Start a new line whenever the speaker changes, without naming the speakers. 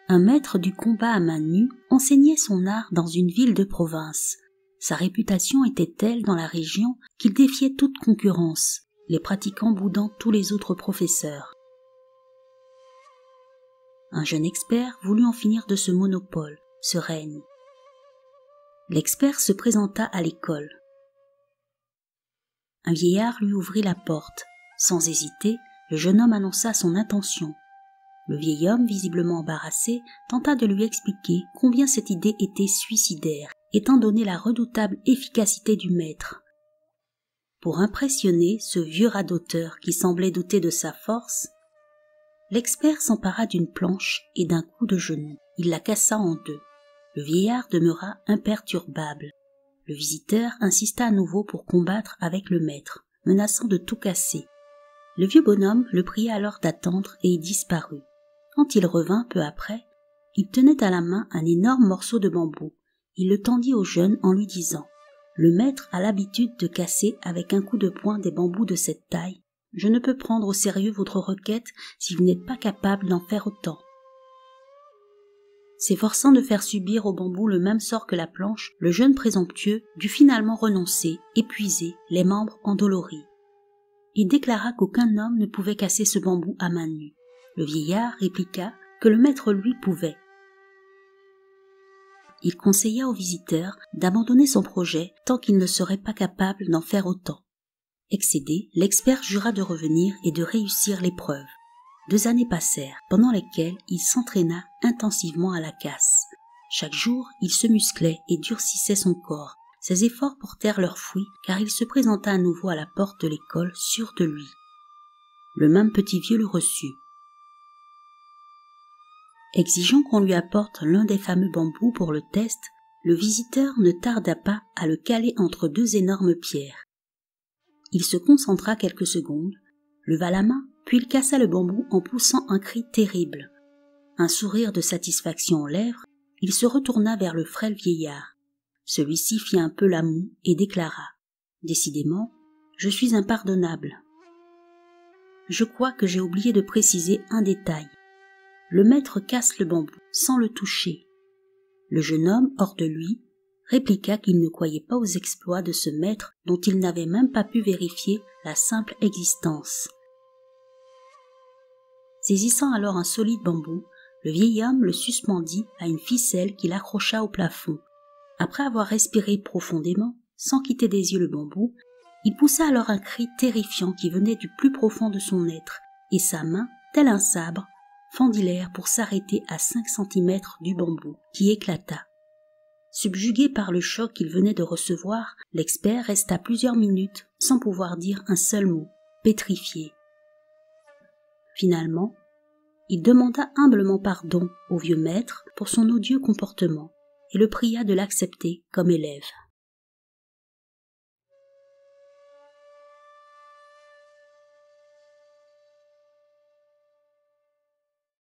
Un maître du combat à main nue enseignait son art dans une ville de province. Sa réputation était telle dans la région qu'il défiait toute concurrence, les pratiquants boudant tous les autres professeurs. Un jeune expert voulut en finir de ce monopole, ce règne. L'expert se présenta à l'école. Un vieillard lui ouvrit la porte. Sans hésiter, le jeune homme annonça son intention. Le vieil homme, visiblement embarrassé, tenta de lui expliquer combien cette idée était suicidaire, étant donné la redoutable efficacité du maître. Pour impressionner ce vieux radoteur qui semblait douter de sa force, l'expert s'empara d'une planche et d'un coup de genou. Il la cassa en deux. Le vieillard demeura imperturbable. Le visiteur insista à nouveau pour combattre avec le maître, menaçant de tout casser. Le vieux bonhomme le pria alors d'attendre et y disparut. Quand il revint peu après, il tenait à la main un énorme morceau de bambou. Il le tendit au jeune en lui disant « Le maître a l'habitude de casser avec un coup de poing des bambous de cette taille. Je ne peux prendre au sérieux votre requête si vous n'êtes pas capable d'en faire autant. » S'efforçant de faire subir au bambou le même sort que la planche, le jeune présomptueux dut finalement renoncer, épuisé, les membres endoloris. Il déclara qu'aucun homme ne pouvait casser ce bambou à main nue. Le vieillard répliqua que le maître lui pouvait. Il conseilla au visiteur d'abandonner son projet tant qu'il ne serait pas capable d'en faire autant. Excédé, l'expert jura de revenir et de réussir l'épreuve. 2 années passèrent, pendant lesquelles il s'entraîna intensivement à la casse. Chaque jour, il se musclait et durcissait son corps. Ses efforts portèrent leurs fruits, car il se présenta à nouveau à la porte de l'école, sûr de lui. Le même petit vieux le reçut. Exigeant qu'on lui apporte l'un des fameux bambous pour le test, le visiteur ne tarda pas à le caler entre 2 énormes pierres. Il se concentra quelques secondes, leva la main, puis il cassa le bambou en poussant un cri terrible. Un sourire de satisfaction aux lèvres, il se retourna vers le frêle vieillard. Celui-ci fit un peu la moue et déclara « Décidément, je suis impardonnable. Je crois que j'ai oublié de préciser un détail. Le maître casse le bambou sans le toucher. » Le jeune homme, hors de lui, répliqua qu'il ne croyait pas aux exploits de ce maître dont il n'avait même pas pu vérifier la simple existence. Saisissant alors un solide bambou, le vieil homme le suspendit à une ficelle qu'il accrocha au plafond. Après avoir respiré profondément, sans quitter des yeux le bambou, il poussa alors un cri terrifiant qui venait du plus profond de son être, et sa main, tel un sabre, fendit l'air pour s'arrêter à 5 centimètres du bambou, qui éclata. Subjugué par le choc qu'il venait de recevoir, l'expert resta plusieurs minutes sans pouvoir dire un seul mot, pétrifié. Finalement, il demanda humblement pardon au vieux maître pour son odieux comportement et le pria de l'accepter comme élève.